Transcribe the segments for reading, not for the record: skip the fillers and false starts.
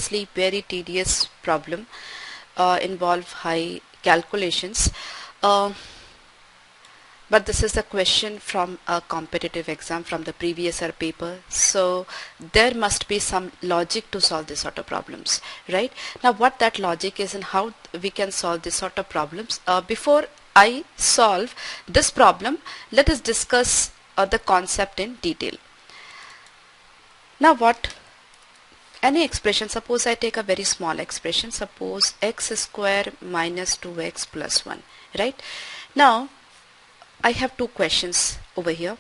obviously very tedious problem, involve high calculations. But this is a question from a competitive exam from the previous year paper, so there must be some logic to solve this sort of problems, right? Now what that logic is and how we can solve this sort of problems, before I solve this problem, let us discuss the concept in detail. Now what any expression, suppose I take a very small expression, suppose x square minus 2x plus 1, right? Now I have two questions over here.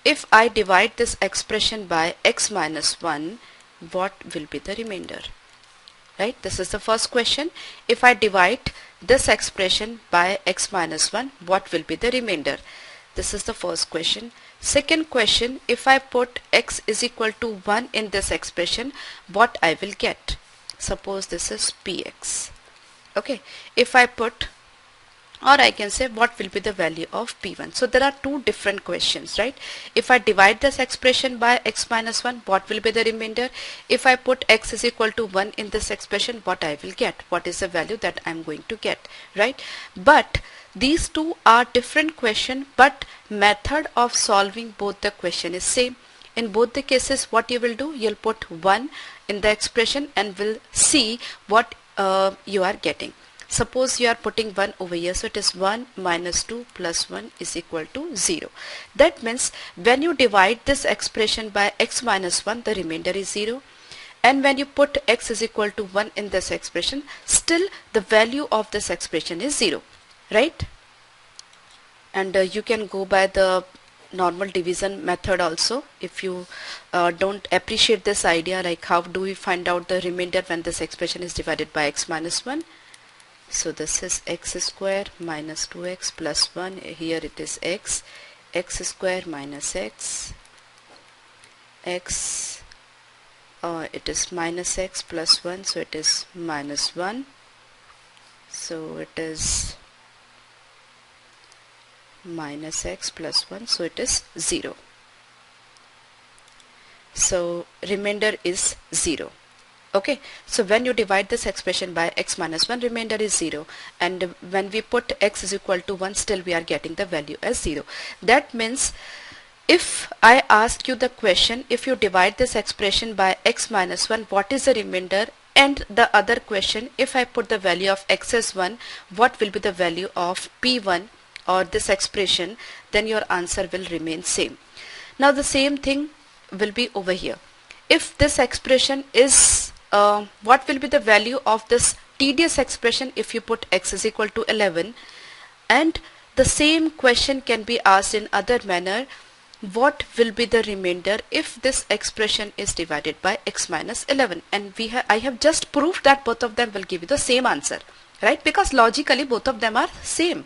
If I divide this expression by x minus 1, what will be the remainder? Right? This is the first question. If I divide this expression by x minus 1, what will be the remainder? This is the first question. Second question, if I put x is equal to 1 in this expression, what I will get? Suppose this is px. Okay. If I put, or I can say what will be the value of p1. So there are two different questions, right? If I divide this expression by x minus 1, what will be the remainder? If I put x is equal to 1 in this expression, what I will get? What is the value that I'm going to get, right? But these two are different question, but method of solving both the question is same. In both the cases, what you will do, you'll put 1 in the expression and will see what you are getting. Suppose you are putting 1 over here, so it is 1 minus 2 plus 1 is equal to 0. That means when you divide this expression by x minus 1, the remainder is 0. And when you put x is equal to 1 in this expression, still the value of this expression is 0, right? And you can go by the normal division method also if you don't appreciate this idea, like how do we find out the remainder when this expression is divided by x minus 1. So this is x square minus 2x plus 1. Here it is x square minus x, it is minus x plus 1, so it is minus 1. So it is minus x plus 1, so it is 0. So remainder is 0. Okay, so when you divide this expression by x minus 1, remainder is 0, and when we put x is equal to 1, still we are getting the value as 0. That means if I ask you the question, if you divide this expression by x minus 1, what is the remainder? And the other question, if I put the value of x as 1, what will be the value of p1 or this expression? Then your answer will remain same. Now the same thing will be over here. If this expression is what will be the value of this tedious expression if you put x is equal to 11? And the same question can be asked in other manner, what will be the remainder if this expression is divided by x minus 11? And I have just proved that both of them will give you the same answer, right? Because logically both of them are same.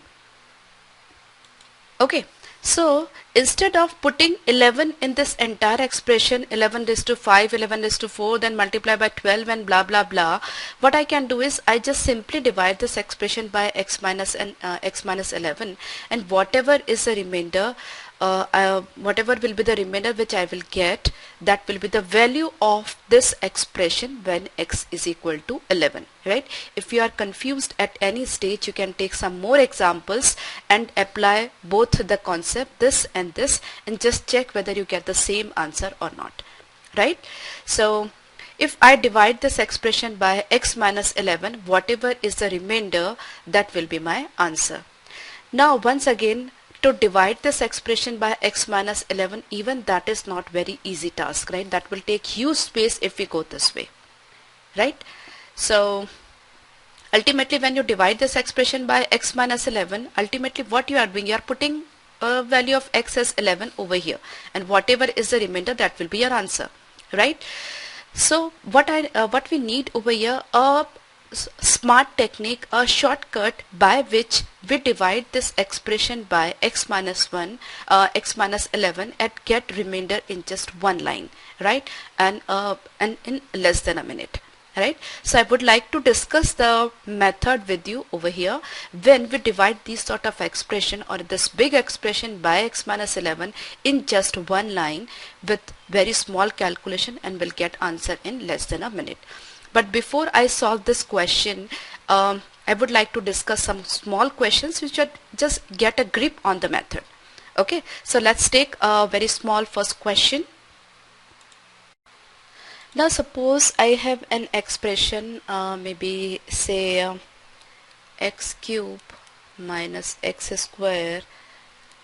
Okay. So instead of putting 11 in this entire expression, 11 raised to 5, 11 raised to 4, then multiply by 12 and blah blah blah, what I can do is I just simply divide this expression by x minus 11, and whatever is the remainder, whatever will be the remainder which I will get, that will be the value of this expression when x is equal to 11, right? If you are confused at any stage, you can take some more examples and apply both the concept, this and this, and just check whether you get the same answer or not, right? So if I divide this expression by x minus 11, whatever is the remainder, that will be my answer. Now once again, to divide this expression by x minus 11, even that is not very easy task, right? That will take huge space if we go this way, right? So ultimately when you divide this expression by x minus 11, ultimately what you are doing, you are putting a value of x as 11 over here, and whatever is the remainder, that will be your answer, right? So what we need over here, a smart technique, a shortcut by which we divide this expression by x minus 11 and get remainder in just one line, right? And in less than a minute, right? So I would like to discuss the method with you over here when we divide these sort of expression or this big expression by x minus 11 in just one line with very small calculation, and will get answer in less than a minute. But before I solve this question, I would like to discuss some small questions which are just get a grip on the method. Okay, so let's take a very small first question. Now suppose I have an expression, maybe say x cube minus x square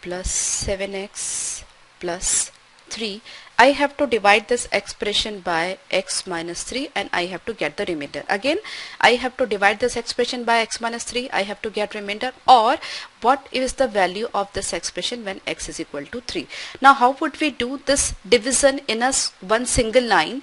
plus 7x plus 3. I have to divide this expression by x minus 3 and I have to get the remainder. Again, I have to divide this expression by x minus 3, I have to get remainder, or what is the value of this expression when x is equal to 3. Now how would we do this division in one single line?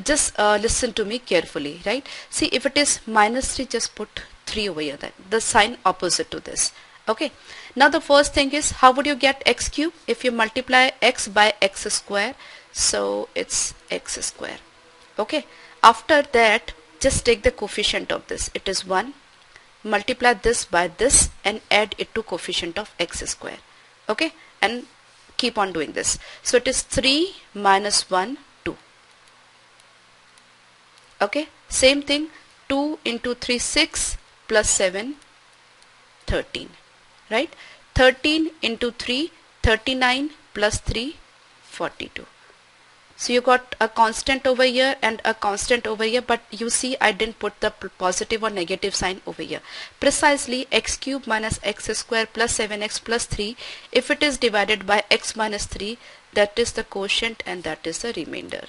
Just listen to me carefully, right? See, if it is minus 3, just put 3 over here, then the sign opposite to this. Okay, now the first thing is, how would you get x cube? If you multiply x by x square, so it's x square. Okay, after that just take the coefficient of this, it is 1, multiply this by this and add it to coefficient of x square. Okay, and keep on doing this. So it is 3 minus 1, 2. Okay, same thing, 2 into 3, 6 plus 7, 13. Right, 13 into 3, 39 plus 3, 42. So you got a constant over here and a constant over here, but you see I didn't put the positive or negative sign over here. Precisely x cube minus x square plus 7x plus 3, if it is divided by x minus 3, that is the quotient and that is the remainder.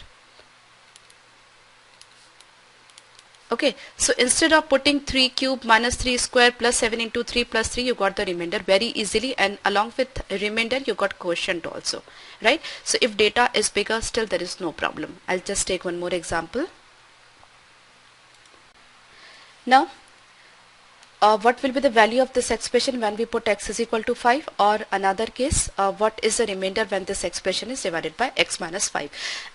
Okay, so instead of putting 3 cube minus 3 square plus 7 into 3 plus 3, you got the remainder very easily, and along with remainder you got quotient also, right? So if data is bigger, still there is no problem. I'll just take one more example. Now what will be the value of this expression when we put x is equal to 5, or another case, what is the remainder when this expression is divided by x minus 5?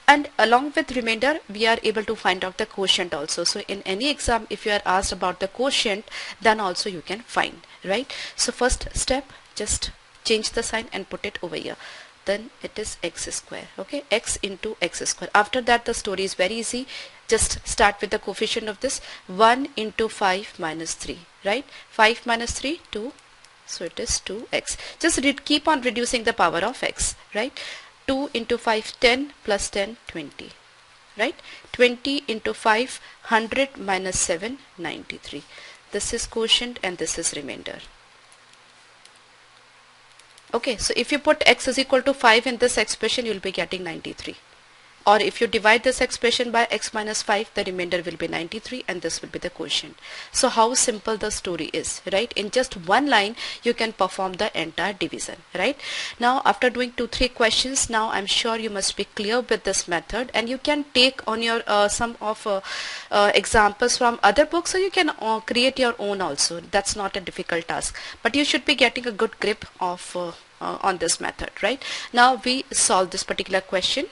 And along with remainder we are able to find out the quotient also. So in any exam if you are asked about the quotient, then also you can find, right? So first step, just change the sign and put it over here, then it is x square. Okay, x into x square. After that the story is very easy. Just start with the coefficient of this, 1 into 5 minus 3, right? 5 minus 3, 2, so it is 2x. Just keep on reducing the power of x, right? 2 into 5, 10 plus 10, 20, right? 20 into 5, 100 minus 7, 93. This is quotient and this is remainder. Okay, so if you put x is equal to 5 in this expression, you will be getting 93. Or if you divide this expression by x minus 5, the remainder will be 93 and this will be the quotient. So how simple the story is, right? In just one line you can perform the entire division, right? Now after doing 2-3 questions, now I'm sure you must be clear with this method, and you can take on your some of examples from other books, so you can create your own also. That's not a difficult task, but you should be getting a good grip of on this method, right? Now we solve this particular question.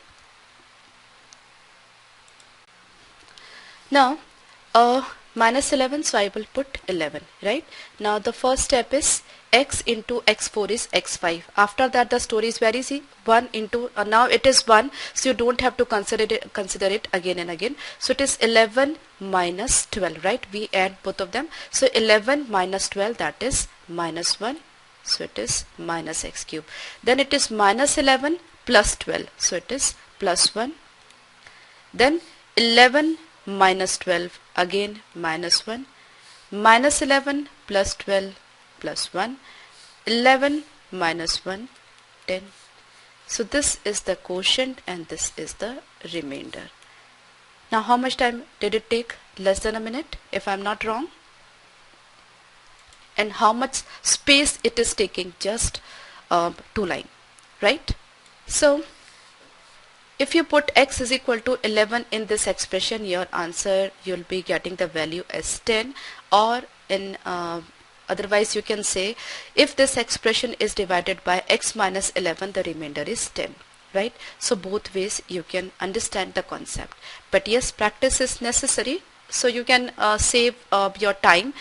Now minus 11, so I will put 11, right? Now the first step is x into x4 is x5. After that the story is very easy. 1 into now it is 1, so you don't have to consider it again and again. So it is 11 minus 12, right? We add both of them. So 11 minus 12, that is minus 1. So it is minus x cube. Then it is minus 11 plus 12. So it is plus 1. Then 11 minus 12, again minus 1, minus 11 plus 12 plus 1, 11 minus 1, 10. So this is the quotient and this is the remainder. Now how much time did it take? Less than a minute, if I'm not wrong. And how much space it is taking? Just 2 lines, right? So if you put x is equal to 11 in this expression, your answer, you'll be getting the value as 10, or in otherwise you can say, if this expression is divided by x minus 11, the remainder is 10, right? So both ways you can understand the concept, but yes, practice is necessary, so you can save your time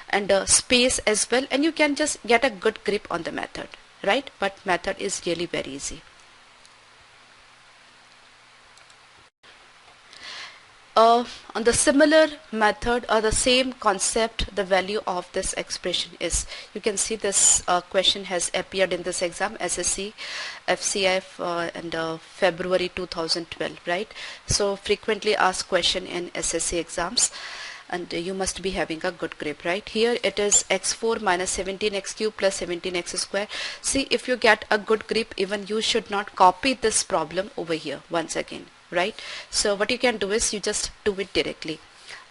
and space as well, and you can just get a good grip on the method, right? But method is really very easy. On the similar method or the same concept, the value of this expression is, you can see this question has appeared in this exam, SSC FCF and February 2012, right? So frequently asked question in SSC exams, and you must be having a good grip, right? Here it is x4 minus 17x cube plus 17x square. See, if you get a good grip, even you should not copy this problem over here once again, right? So what you can do is you just do it directly.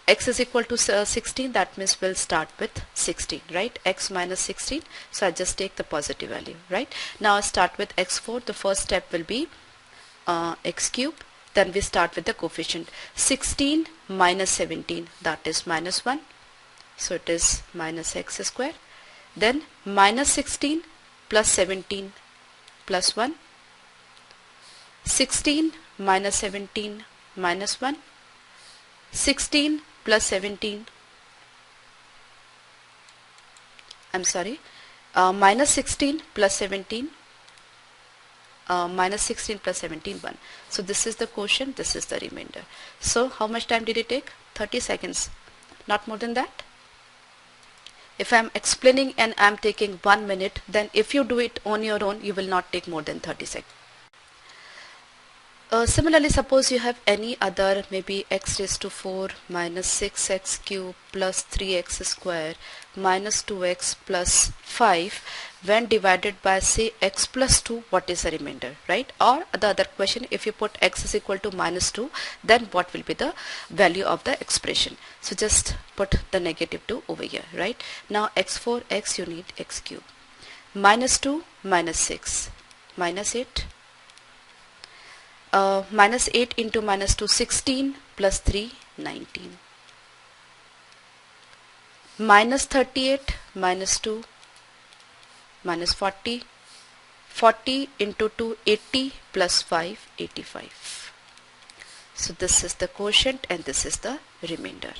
X is equal to 16, that means we'll start with 16, right? X minus 16, so I just take the positive value, right? Now I start with x4. The first step will be x cube. Then we start with the coefficient 16 minus 17, that is minus 1, so it is minus x square. Then minus 16 plus 17 plus 1, 16 minus 17 minus 1, 16 plus 17, minus 16 plus 17, minus 16 plus 17, 1. So this is the quotient, this is the remainder. So how much time did it take? 30 seconds, not more than that. If I am explaining and I am taking 1 minute, then if you do it on your own, you will not take more than 30 seconds. Similarly, suppose you have any other, maybe x raised to 4 minus 6x cube plus 3x square minus 2x plus 5 when divided by, say, x plus 2, what is the remainder, right? Or the other question, if you put x is equal to minus 2, then what will be the value of the expression? So just put the negative 2 over here, right? Now x4, x, you need x cube. Minus 2 minus 6 minus 8. Minus 8 into minus 2, 16 plus 3, 19. Minus 38 minus 2, minus 40. 40 into 2, 80 plus 5, 85. So this is the quotient and this is the remainder.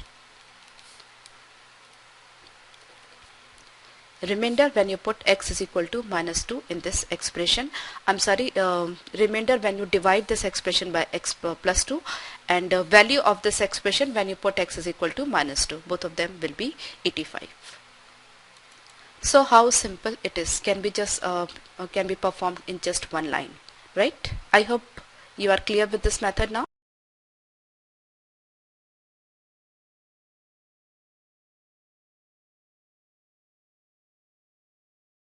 Remainder when you put x is equal to minus 2 in this expression, remainder when you divide this expression by x plus 2, and value of this expression when you put x is equal to minus 2, both of them will be 85. So how simple it is, can be performed in just one line, right? I hope you are clear with this method now.